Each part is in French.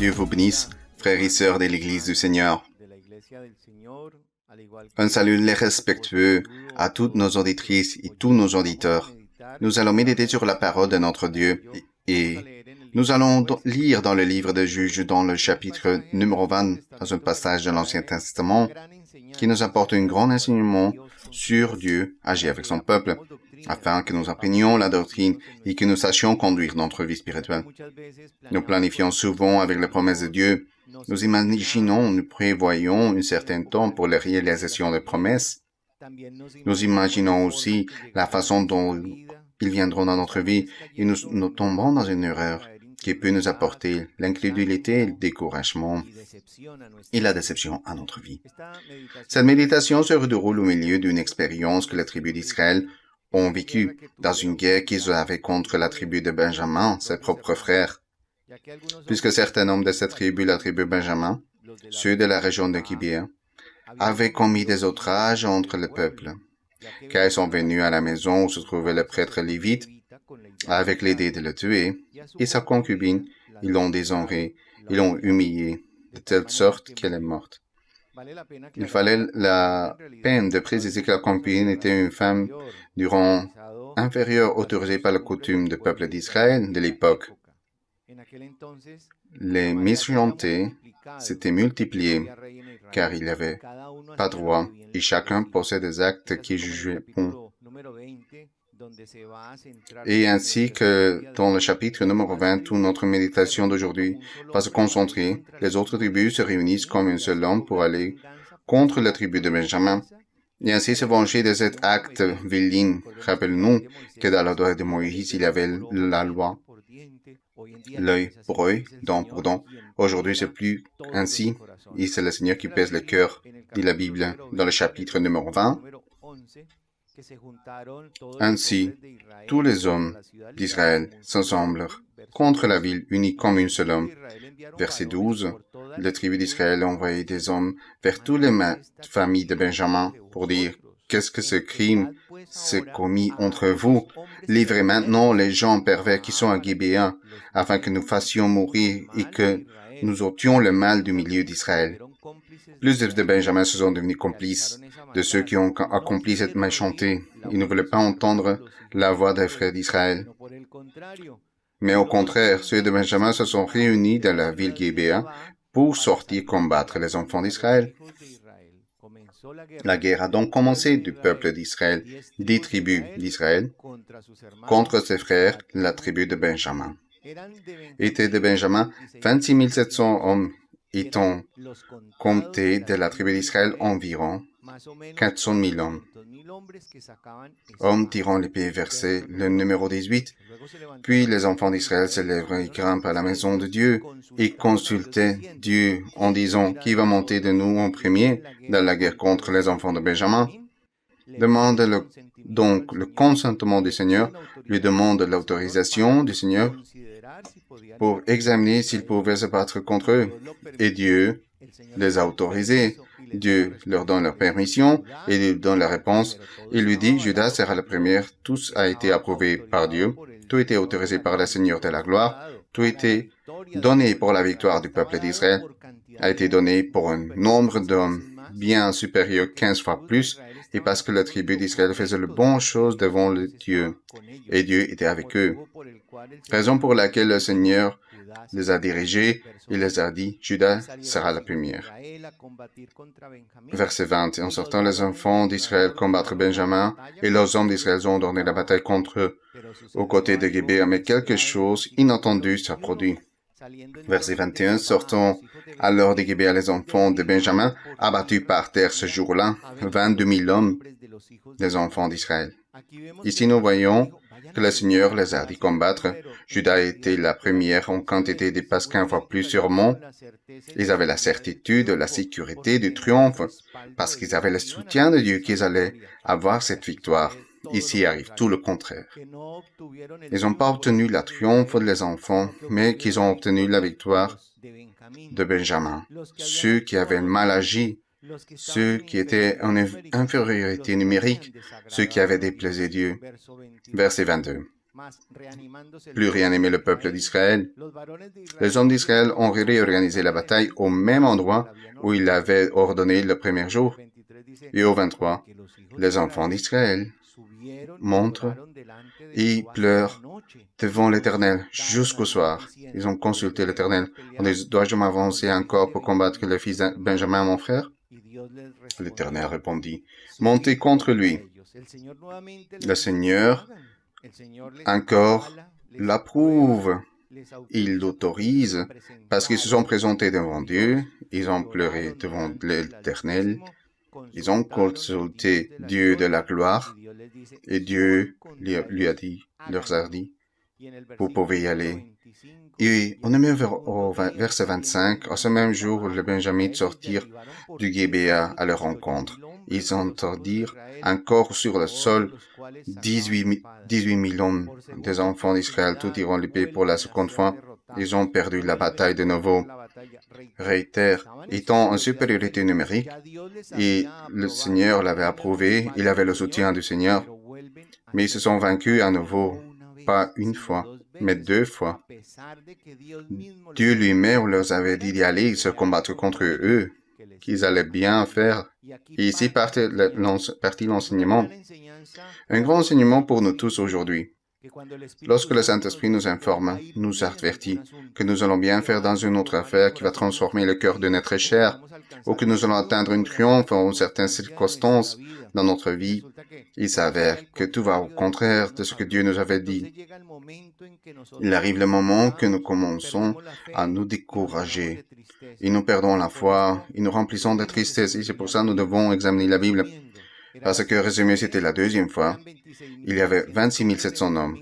Dieu vous bénisse, frères et sœurs de l'Église du Seigneur. Un salut respectueux à toutes nos auditrices et tous nos auditeurs. Nous allons méditer sur la parole de notre Dieu et nous allons lire dans le livre de Juges, dans le chapitre numéro 20, dans un passage de l'Ancien Testament, qui nous apporte un grand enseignement sur Dieu agir avec son peuple, afin que nous apprenions la doctrine et que nous sachions conduire notre vie spirituelle. Nous planifions souvent avec les promesses de Dieu. Nous imaginons, nous prévoyons un certain temps pour la réalisation des promesses. Nous imaginons aussi la façon dont ils viendront dans notre vie et nous tombons dans une erreur qui peut nous apporter l'incrédulité, le découragement et la déception à notre vie. Cette méditation se déroule au milieu d'une expérience que la tribu d'Israël ont vécue dans une guerre qu'ils avaient contre la tribu de Benjamin, ses propres frères. Puisque certains hommes de cette tribu, la tribu Benjamin, ceux de la région de Gibéa, avaient commis des outrages entre le peuple, car ils sont venus à la maison où se trouvait le prêtre lévite, avec l'idée de le tuer, et sa concubine, ils l'ont déshonorée, ils l'ont humiliée, de telle sorte qu'elle est morte. Il fallait la peine de préciser que la concubine était une femme du rang inférieur autorisée par la coutume du peuple d'Israël de l'époque. Les méchancetés s'étaient multipliées, car il n'y avait pas droit, et chacun possède des actes qui jugeaient bons. Et ainsi que dans le chapitre numéro 20, où notre méditation d'aujourd'hui va se concentrer, les autres tribus se réunissent comme un seul homme pour aller contre la tribu de Benjamin, et ainsi se venger de cet acte vilain. Rappelons-nous que dans la loi de Moïse, il y avait la loi, l'œil pour œil, dent pour dent. Aujourd'hui, c'est plus ainsi, et c'est le Seigneur qui pèse le cœur, dit la Bible dans le chapitre numéro 20. Ainsi, tous les hommes d'Israël s'assemblèrent contre la ville unie comme un seul homme. Verset 12, la tribu d'Israël a envoyé des hommes vers toutes les familles de Benjamin pour dire « Qu'est-ce que ce crime s'est commis entre vous? Livrez maintenant les gens pervers qui sont à Gibéa, afin que nous fassions mourir et que nous ôtions le mal du milieu d'Israël. » Plusieurs de Benjamin se sont devenus complices de ceux qui ont accompli cette méchanceté. Ils ne voulaient pas entendre la voix des frères d'Israël. Mais au contraire, ceux de Benjamin se sont réunis dans la ville Gibéa pour sortir combattre les enfants d'Israël. La guerre a donc commencé du peuple d'Israël, des tribus d'Israël, contre ses frères, la tribu de Benjamin. Étaient de Benjamin 26 700 hommes, étant comptés de la tribu d'Israël environ 400 000 hommes. Hommes tirant l'épée, verset le numéro 18. Puis les enfants d'Israël se lèvent et grimpent à la maison de Dieu et consultaient Dieu en disant « Qui va monter de nous en premier dans la guerre contre les enfants de Benjamin ?» Demande donc le consentement du Seigneur, lui demande l'autorisation du Seigneur pour examiner s'ils pouvaient se battre contre eux. Et Dieu les a autorisés. Dieu leur donne leur permission et lui donne la réponse. Il lui dit, Judas sera la première. Tout a été approuvé par Dieu. Tout a été autorisé par le Seigneur de la gloire. Tout a été donné pour la victoire du peuple d'Israël. A été donné pour un nombre d'hommes bien supérieur 15 fois plus, et parce que la tribu d'Israël faisait le bon chose devant le Dieu, et Dieu était avec eux. Raison pour laquelle le Seigneur les a dirigés, il les a dit, Judas sera la première. Verset 20. En sortant, les enfants d'Israël combattre Benjamin, et les hommes d'Israël ont donné la bataille contre eux, aux côtés de Gibéa, mais quelque chose inattendu s'est produit. Verset 21. Sortant alors de Gibéa les enfants de Benjamin, abattus par terre ce jour-là, 22 000 hommes des enfants d'Israël. Ici, nous voyons que le Seigneur les a dit combattre. Judas était la première en quantité de passe 15 fois plus sûrement. Ils avaient la certitude, la sécurité du triomphe, parce qu'ils avaient le soutien de Dieu qu'ils allaient avoir cette victoire. Ici arrive tout le contraire. Ils n'ont pas obtenu le triomphe des enfants, mais qu'ils ont obtenu la victoire de Benjamin. Ceux qui avaient mal agi, ceux qui étaient en infériorité numérique, ceux qui avaient déplaisé Dieu. Verset 22. plus réanimer le peuple d'Israël. Les hommes d'Israël ont réorganisé la bataille au même endroit où il avait ordonné le premier jour. Et au 23, les enfants d'Israël montent et pleurent devant l'Éternel jusqu'au soir. Ils ont consulté l'Éternel. On dit, dois-je m'avancer encore pour combattre le fils de Benjamin, mon frère? L'Éternel répondit, montez contre lui. Le Seigneur encore l'approuve. Il l'autorise parce qu'ils se sont présentés devant Dieu, ils ont pleuré devant l'Éternel, ils ont consulté Dieu de la gloire et Dieu lui a dit, leur a dit, vous pouvez y aller. Et on est mis au verset 25, en ce même jour, les Benjamites sortirent du Gébéa à leur rencontre. Ils entendirent encore sur le sol 18 000 hommes des enfants d'Israël, tout tirant l'épée pour la seconde fois. Ils ont perdu la bataille de nouveau. Réitère, étant en supériorité numérique, et le Seigneur l'avait approuvé, il avait le soutien du Seigneur, mais ils se sont vaincus à nouveau, pas une fois, mais 2 fois. Dieu lui-même leur avait dit d'y aller se combattre contre eux, qu'ils allaient bien faire. Et ici partit l'enseignement. Un grand enseignement pour nous tous aujourd'hui. Lorsque le Saint-Esprit nous informe, nous avertit que nous allons bien faire dans une autre affaire qui va transformer le cœur de notre chair, ou que nous allons atteindre un triomphe en certaines circonstances dans notre vie, il s'avère que tout va au contraire de ce que Dieu nous avait dit. Il arrive le moment que nous commençons à nous décourager et nous perdons la foi et nous remplissons de tristesse. Et c'est pour ça que nous devons examiner la Bible. Parce que, résumé, c'était la 2e fois. Il y avait 26 700 hommes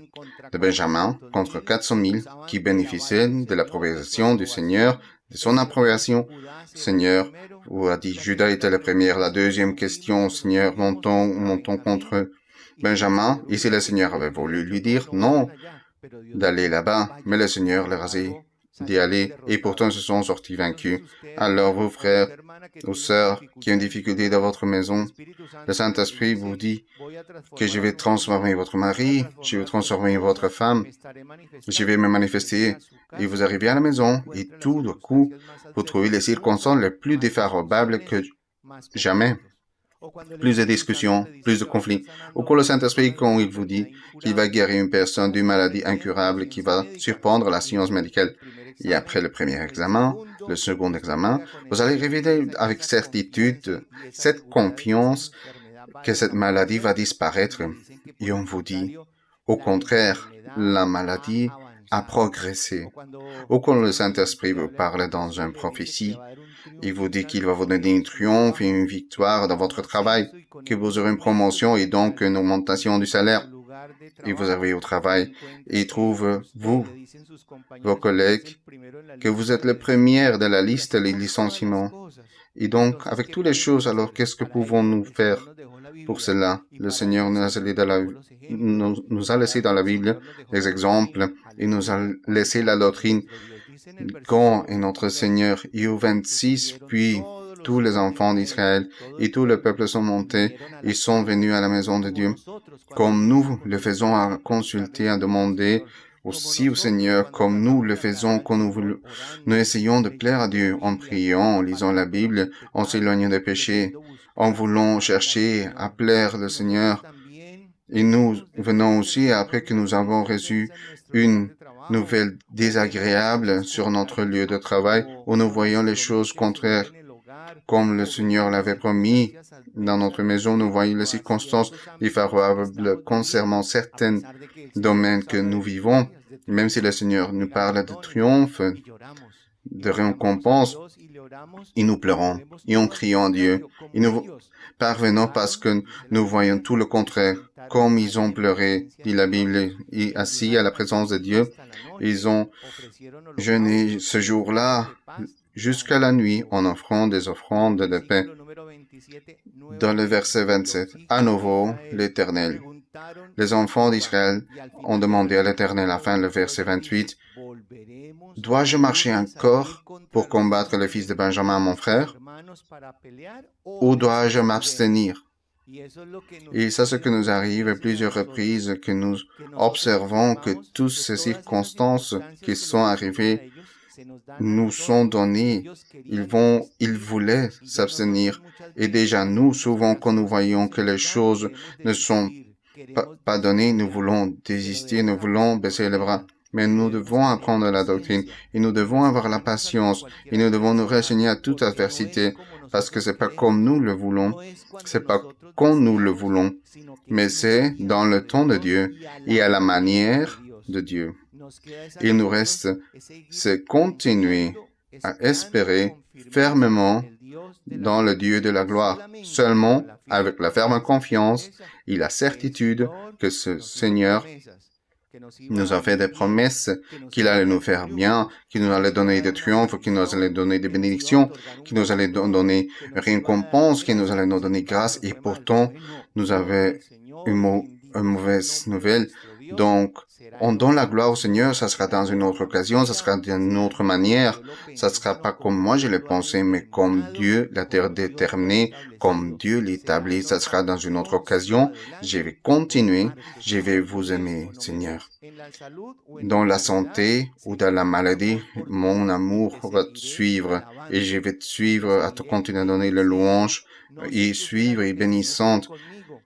de Benjamin contre 400 000 qui bénéficiaient de l'approbation du Seigneur, de son approbation. Seigneur, vous a dit, Judas était la première. La 2e question, Seigneur, montons contre Benjamin. Ici, le Seigneur avait voulu lui dire non, d'aller là-bas, mais le Seigneur leur a dit d'y aller, et pourtant ils se sont sortis vaincus. Alors, vos frères ou sœurs qui ont une difficulté dans votre maison, le Saint-Esprit vous dit que je vais transformer votre mari, je vais transformer votre femme, je vais me manifester, et vous arrivez à la maison, et tout d'un coup, vous trouvez les circonstances les plus défavorables que jamais. Plus de discussions, plus de conflits. Au cours le Saint-Esprit, quand il vous dit qu'il va guérir une personne d'une maladie incurable qui va surprendre la science médicale, et après le premier examen, le second examen, vous allez révéler avec certitude cette confiance que cette maladie va disparaître. Et on vous dit, au contraire, la maladie a progressé. Ou quand le Saint-Esprit vous parle dans une prophétie, il vous dit qu'il va vous donner un triomphe et une victoire dans votre travail, que vous aurez une promotion et donc une augmentation du salaire. Et vous arrivez au travail et trouve, vous, vos collègues, que vous êtes le premier de la liste des licenciements. Et donc, avec toutes les choses, alors qu'est-ce que pouvons-nous faire pour cela? Le Seigneur nous a laissé dans la Bible des exemples et nous a laissé la doctrine. Quand est notre Seigneur, et au 26, puis tous les enfants d'Israël et tout le peuple sont montés et sont venus à la maison de Dieu, comme nous le faisons à consulter, à demander aussi au Seigneur, comme nous le faisons quand nous essayons de plaire à Dieu en priant, en lisant la Bible, en s'éloignant des péchés, en voulant chercher à plaire le Seigneur. Et nous venons aussi, après que nous avons reçu une nouvelle désagréable sur notre lieu de travail, où nous voyons les choses contraires, comme le Seigneur l'avait promis. Dans notre maison, nous voyons les circonstances défavorables concernant certains domaines que nous vivons, même si le Seigneur nous parle de triomphe, de récompense, et nous pleurons, et on crie en Dieu, et nous parvenons parce que nous voyons tout le contraire, comme ils ont pleuré, dit la Bible, et assis à la présence de Dieu, ils ont jeûné ce jour-là jusqu'à la nuit en offrant des offrandes de paix. Dans le verset 27, à nouveau, l'Éternel. Les enfants d'Israël ont demandé à l'Éternel, à la fin, le verset 28, « Dois-je marcher encore pour combattre le fils de Benjamin, mon frère, ou dois-je m'abstenir? » Et c'est ce que nous arrive à plusieurs reprises, que nous observons que toutes ces circonstances qui sont arrivées nous sont données. Ils voulaient s'abstenir. Et déjà nous, souvent quand nous voyons que les choses ne sont pas données, nous voulons désister, nous voulons baisser les bras. Mais nous devons apprendre la doctrine et nous devons avoir la patience et nous devons nous résigner à toute adversité parce que c'est pas comme nous le voulons, c'est pas quand nous le voulons, mais c'est dans le temps de Dieu et à la manière de Dieu. Il nous reste, c'est continuer à espérer fermement dans le Dieu de la gloire, seulement avec la ferme confiance et la certitude que ce Seigneur nous a fait des promesses qu'il allait nous faire bien, qu'il nous allait donner des triomphes, qu'il nous allait donner des bénédictions, qu'il nous allait donner récompense, qu'il nous allait nous donner grâce, et pourtant, nous avons une mauvaise nouvelle. Donc, on donne la gloire au Seigneur, ça sera dans une autre occasion, ça sera d'une autre manière, ça sera pas comme moi je l'ai pensé, mais comme Dieu l'a déterminé, comme Dieu l'établit, ça sera dans une autre occasion. Je vais continuer, je vais vous aimer, Seigneur. Dans la santé ou dans la maladie, mon amour va te suivre et je vais te suivre à te continuer à donner le louange et suivre et bénissante.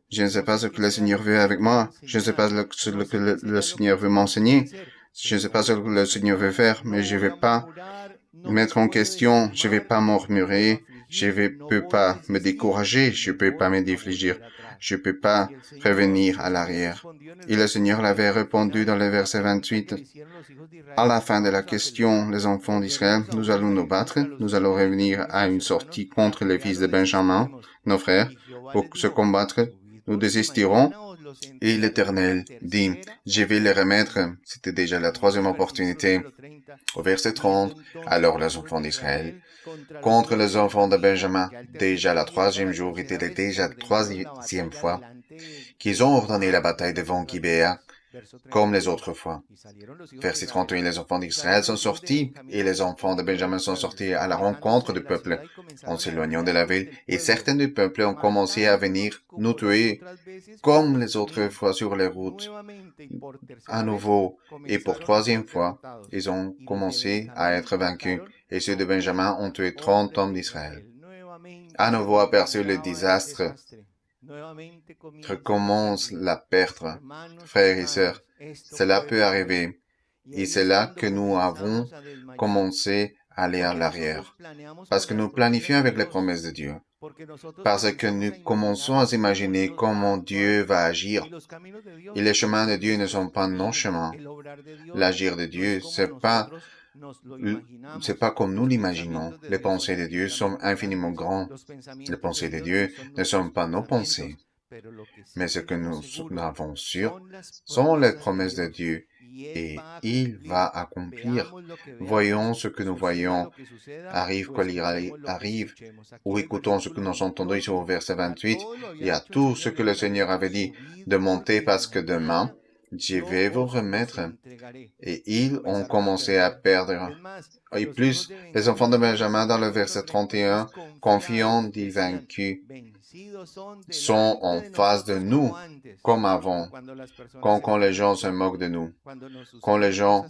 Je ne sais pas ce que le Seigneur veut avec moi. Je ne sais pas ce que le Seigneur veut m'enseigner. Je ne sais pas ce que le Seigneur veut faire, mais je ne vais pas mettre en question. Je ne vais pas murmurer. Je ne peux pas me décourager. Je ne peux pas me défligir. Je ne peux pas revenir à l'arrière. Et le Seigneur l'avait répondu dans le verset 28. À la fin de la question, les enfants d'Israël, nous allons nous battre. Nous allons revenir à une sortie contre les fils de Benjamin, nos frères, pour se combattre. Nous désistirons. Et l'Éternel dit, je vais les remettre. C'était déjà la troisième opportunité. Au verset 30, alors les enfants d'Israël, contre les enfants de Benjamin, déjà la troisième jour était déjà la troisième fois qu'ils ont ordonné la bataille devant Gibéa, comme les autres fois. Verset 31, les enfants d'Israël sont sortis et les enfants de Benjamin sont sortis à la rencontre du peuple en s'éloignant de la ville et certains du peuple ont commencé à venir nous tuer comme les autres fois sur les routes. À nouveau et pour troisième fois, ils ont commencé à être vaincus et ceux de Benjamin ont tué 30 hommes d'Israël. À nouveau aperçu le désastre, recommence la perte, frères et sœurs. Cela peut arriver. Et c'est là que nous avons commencé à aller à l'arrière. Parce que nous planifions avec les promesses de Dieu. Parce que nous commençons à imaginer comment Dieu va agir. Et les chemins de Dieu ne sont pas nos chemins. L'agir de Dieu, c'est pas comme nous l'imaginons. Les pensées de Dieu sont infiniment grandes. Les pensées de Dieu ne sont pas nos pensées. Mais ce que nous avons sûr sont les promesses de Dieu et il va accomplir. Voyons ce que nous voyons, arrive quoi il arrive, ou écoutons ce que nous entendons ici au verset 28. Il y a tout ce que le Seigneur avait dit de monter parce que demain, je vais vous remettre. Et ils ont commencé à perdre. Et plus, les enfants de Benjamin dans le verset 31, confiants des vaincus, sont en face de nous, comme avant, quand les gens se moquent de nous, quand les gens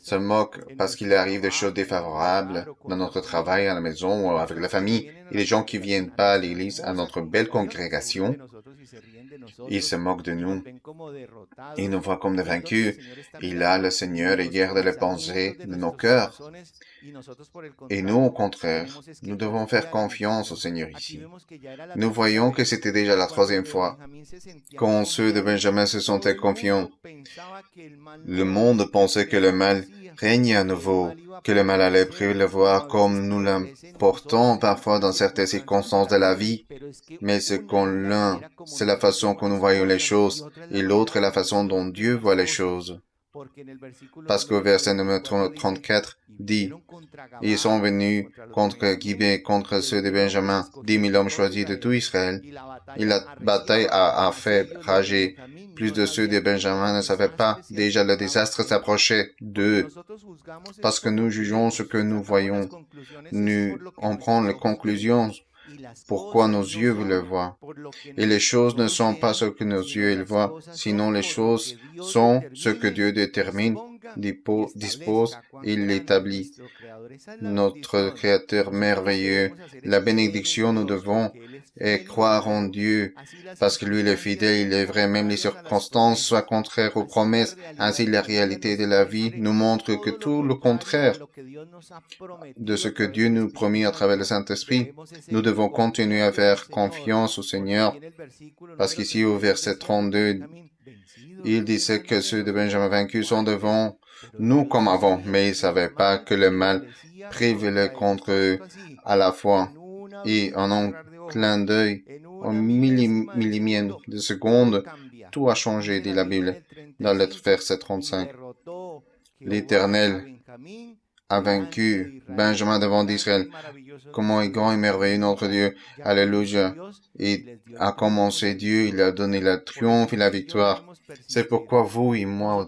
se moquent parce qu'il arrive des choses défavorables dans notre travail, à la maison ou avec la famille, et les gens qui viennent pas à l'église, à notre belle congrégation, ils se moquent de nous. Ils nous voient comme des vaincus. Et là, le Seigneur regarde les pensées de nos cœurs. Et nous, au contraire, nous devons faire confiance au Seigneur ici. Nous voyons que c'était déjà la troisième fois. Quand ceux de Benjamin se sentaient confiants, le monde pensait que le mal régnait à nouveau, que le mal allait prévaloir comme nous l'importons parfois dans certaines circonstances de la vie. Mais ce qu'on l'un, c'est la façon que nous voyons les choses, et l'autre est la façon dont Dieu voit les choses. Parce qu'au verset numéro 34 dit, ils sont venus contre Gibée, contre ceux de Benjamin, 10 000 hommes choisis de tout Israël. Et la bataille a fait rager. Plus de ceux de Benjamin ne savaient pas. Déjà, le désastre s'approchait d'eux. Parce que nous jugeons ce que nous voyons. On prend les conclusions pourquoi nos yeux le voient. Et les choses ne sont pas ce que nos yeux ils voient, sinon les choses sont ce que Dieu détermine, dispose et l'établit. Notre Créateur merveilleux, la bénédiction nous devons et croire en Dieu, parce que lui il est fidèle, il est vrai, même les circonstances soient contraires aux promesses. Ainsi la réalité de la vie nous montre que tout le contraire de ce que Dieu nous promet à travers le Saint-Esprit. Nous devons continuer à faire confiance au Seigneur, parce qu'ici au verset 32, il disait que ceux de Benjamin vaincus sont devant nous comme avant, mais ils ne savaient pas que le mal prévalait contre eux à la fois. Et en un clin d'œil, en millimième de seconde, tout a changé, dit la Bible, dans le verset 35. L'Éternel a vaincu Benjamin devant d'Israël. Comment est grand et merveilleux notre Dieu. Alléluia. Et a commencé Dieu, il a donné le triomphe et la victoire. C'est pourquoi vous et moi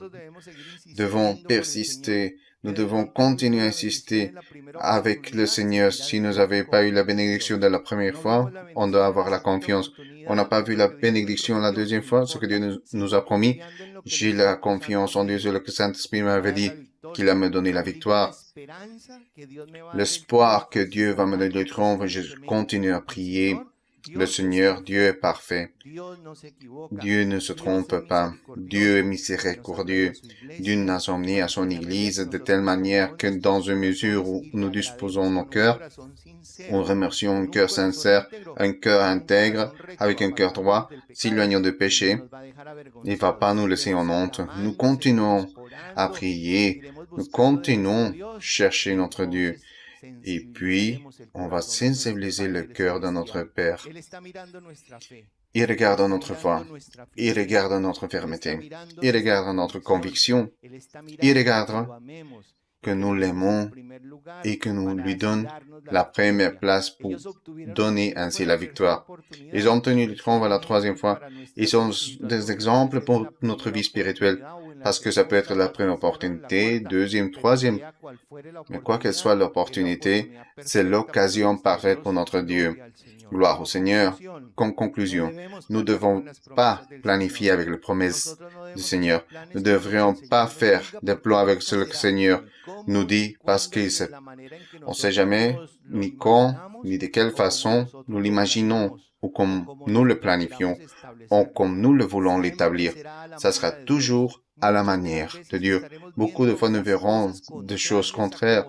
devons persister. Nous devons continuer à insister avec le Seigneur. Si nous n'avions pas eu la bénédiction de la première fois, on doit avoir la confiance. On n'a pas vu la bénédiction la deuxième fois, ce que Dieu nous a promis. J'ai la confiance en Dieu, ce que le Saint-Esprit m'avait dit, qu'il a me donné la victoire. L'espoir que Dieu va me donner le triomphe, je continue à prier. Le Seigneur, Dieu est parfait. Dieu ne se trompe pas. Dieu est miséricordieux. Dieu nous a emmenés à son Église de telle manière que dans une mesure où nous disposons nos cœurs, nous remercions un cœur sincère, un cœur intègre, avec un cœur droit, s'éloignant de péché. Il ne va pas nous laisser en honte. Nous continuons à prier. Nous continuons à chercher notre Dieu. Et puis, on va sensibiliser le cœur de notre Père. Il regarde notre foi. Il regarde notre fermeté. Il regarde notre conviction. Il regarde que nous l'aimons et que nous lui donnons la première place pour donner ainsi la victoire. Ils ont obtenu le triomphe à la troisième fois. Ils sont des exemples pour notre vie spirituelle, parce que ça peut être la première opportunité, deuxième, troisième. Mais quoi qu'elle soit l'opportunité, c'est l'occasion parfaite pour notre Dieu. Gloire au Seigneur. Comme conclusion, nous ne devons pas planifier avec les promesses du Seigneur. Nous ne devrions pas faire des plans avec ce que le Seigneur nous dit, parce qu'on ne sait jamais ni quand, ni de quelle façon nous l'imaginons, ou comme nous le planifions, ou comme nous le voulons l'établir. Ça sera toujours à la manière de Dieu. Beaucoup de fois, nous verrons des choses contraires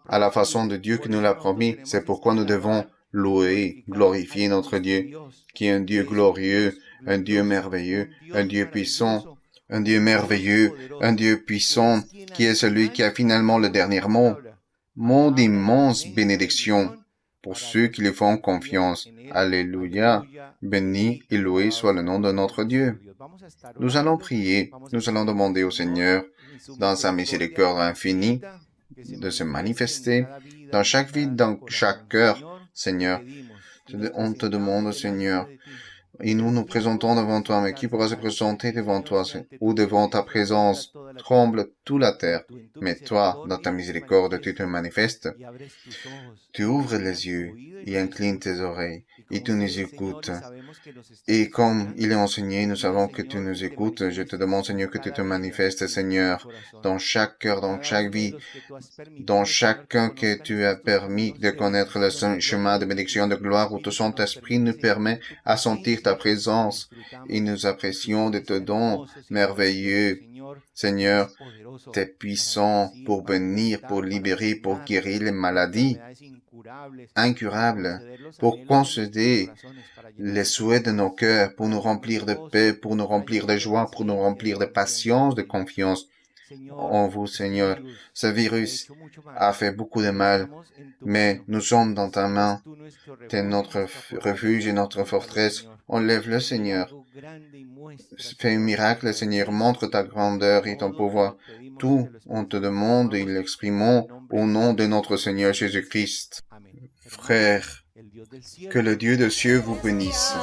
à la façon de Dieu qui nous l'a promis. C'est pourquoi nous devons louer, glorifier notre Dieu, qui est un Dieu glorieux, un Dieu merveilleux, un Dieu puissant, un Dieu merveilleux, un Dieu puissant, qui est celui qui a finalement le dernier mot. Mot d'immense bénédiction pour ceux qui lui font confiance. Alléluia. Béni et loué soit le nom de notre Dieu. Nous allons prier, nous allons demander au Seigneur, dans sa miséricorde infinie, de se manifester dans chaque vie, dans chaque cœur. Seigneur, on te demande, Seigneur, et nous nous présentons devant toi, mais qui pourra se présenter devant toi ou devant ta présence? Tremble toute la terre, mais toi, dans ta miséricorde, tu te manifestes. Tu ouvres les yeux et inclines tes oreilles et tu nous écoutes. Et comme il est enseigné, nous savons que tu nous écoutes. Je te demande, Seigneur, que tu te manifestes, Seigneur, dans chaque cœur, dans chaque vie, dans chacun que tu as permis de connaître le chemin de bénédiction, de gloire, où ton Saint-Esprit nous permet à sentir ta présence et nous apprécions de tes dons merveilleux. Seigneur, tu es puissant pour bénir, pour libérer, pour guérir les maladies incurables, pour concéder les souhaits de nos cœurs, pour nous remplir de paix, pour nous remplir de joie, pour nous remplir de patience, de confiance en vous, Seigneur. Ce virus a fait beaucoup de mal, mais nous sommes dans ta main. Tu es notre refuge et notre forteresse. Enlève-le, Seigneur. Fais un miracle, Seigneur. Montre ta grandeur et ton pouvoir. Tout, on te demande et l'exprimons au nom de notre Seigneur Jésus-Christ. Frères, que le Dieu des cieux vous bénisse.